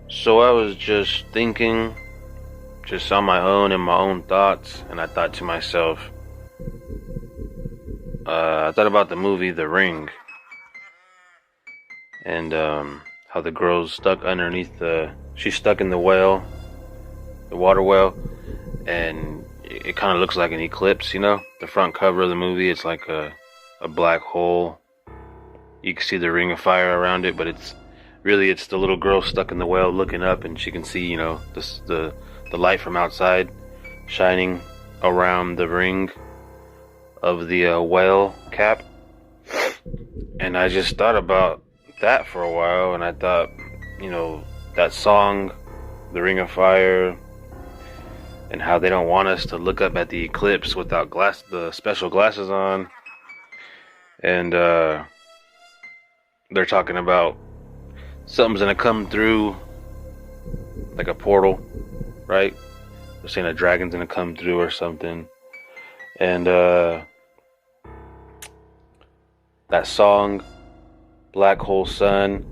So I was just thinking, just on my own in my own thoughts, and I thought to myself, I thought about the movie The Ring, and how the girl's stuck underneath she's stuck in the well, the water well, and it kind of looks like an eclipse, you know? The front cover of the movie, it's like a black hole. You can see the ring of fire around it, but it's the little girl stuck in the well looking up, and she can see, you know, the light from outside shining around the ring of the well cap. And I just thought about that for a while, and I thought, you know, that song, The Ring of Fire, and how they don't want us to look up at the eclipse without the special glasses on. And they're talking about something's gonna come through, like a portal, right? They're saying a dragon's gonna come through or something. And that song, Black Hole Sun,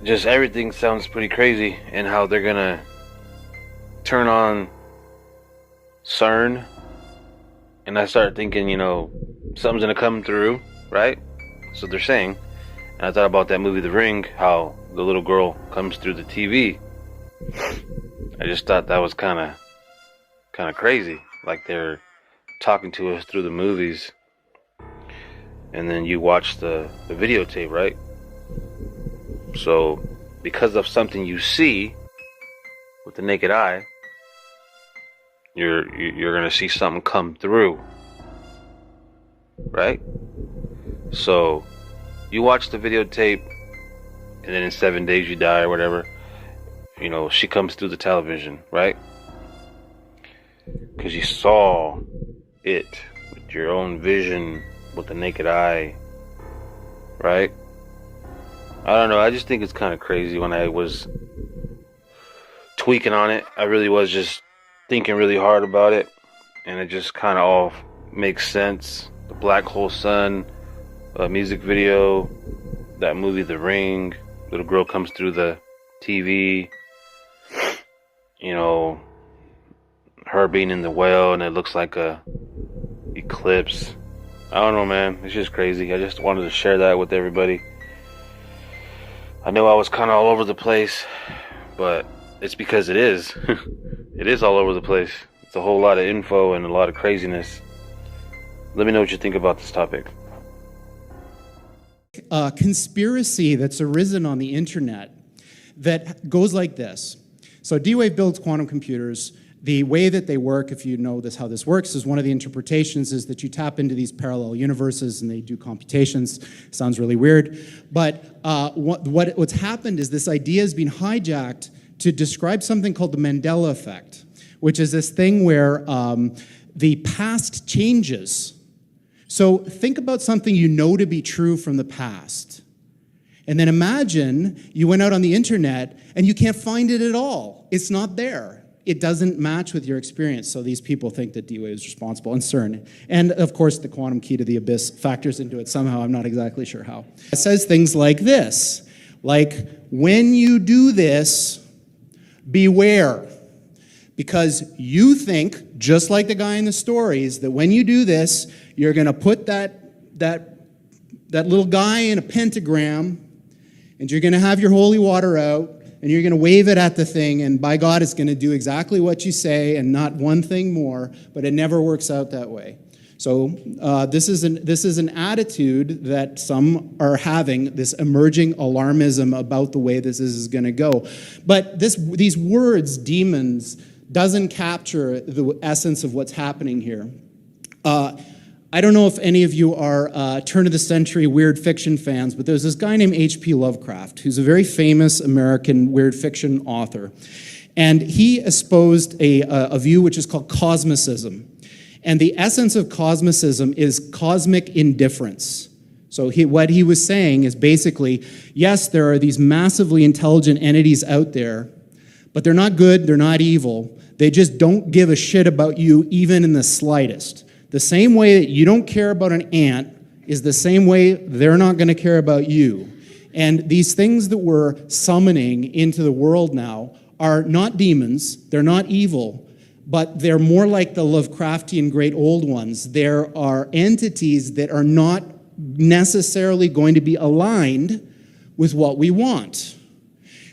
just everything sounds pretty crazy. And how they're gonna turn on CERN, and I started thinking, you know, something's gonna come through, right? So they're saying. And I thought about that movie The Ring, how the little girl comes through the TV. I just thought that was kind of crazy, like they're talking to us through the movies, and then you watch the videotape, right? So because of something you see with the naked eye, you're gonna see something come through, right? So you watch the videotape, and then in 7 days you die or whatever. You know, she comes through the television, right? Because you saw it with your own vision, with the naked eye, right? I don't know, I just think it's kind of crazy. When I was tweaking on it, I really was just thinking really hard about it, and it just kind of all makes sense. The Black Hole Sun music video, that movie The Ring, little girl comes through the TV, you know, her being in the well, and it looks like a eclipse. I don't know, man, it's just crazy. I just wanted to share that with everybody. I know I was kind of all over the place, but it's because it is. It is all over the place. It's a whole lot of info and a lot of craziness. Let me know what you think about this topic. Conspiracy that's arisen on the internet that goes like this. So D-Wave builds quantum computers. The way that they work, if you know how this works, is one of the interpretations is that you tap into these parallel universes and they do computations. Sounds really weird. But what's happened is this idea has been hijacked to describe something called the Mandela effect, which is this thing where the past changes. So think about something you know to be true from the past. And then imagine you went out on the internet and you can't find it at all. It's not there. It doesn't match with your experience. So these people think that D-Wave is responsible, and CERN. And of course, the quantum key to the abyss factors into it somehow. I'm not exactly sure how. It says things like this, like, when you do this, beware. Because you think, just like the guy in the stories, that when you do this, you're going to put that little guy in a pentagram, and you're going to have your holy water out, and you're going to wave it at the thing, and by God, it's going to do exactly what you say and not one thing more, but it never works out that way. So this is an attitude that some are having, this emerging alarmism about the way this is going to go. But these words, demons, doesn't capture the essence of what's happening here. I don't know if any of you are turn-of-the-century weird fiction fans, but there's this guy named H.P. Lovecraft, who's a very famous American weird fiction author. And he espoused a view which is called cosmicism. And the essence of cosmicism is cosmic indifference. So what he was saying is basically, yes, there are these massively intelligent entities out there, but they're not good, they're not evil. They just don't give a shit about you even in the slightest. The same way that you don't care about an ant is the same way they're not going to care about you. And these things that we're summoning into the world now are not demons, they're not evil, but they're more like the Lovecraftian great old ones. There are entities that are not necessarily going to be aligned with what we want.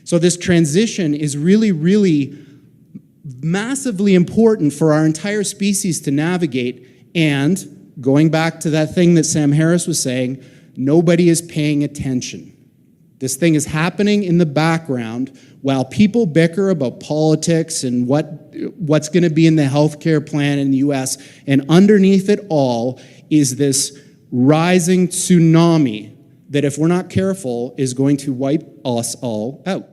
So this transition is really, really massively important for our entire species to navigate. And going back to that thing that Sam Harris was saying, nobody is paying attention. This thing is happening in the background while people bicker about politics and what's going to be in the healthcare plan in the U.S. And underneath it all is this rising tsunami that, if we're not careful, is going to wipe us all out.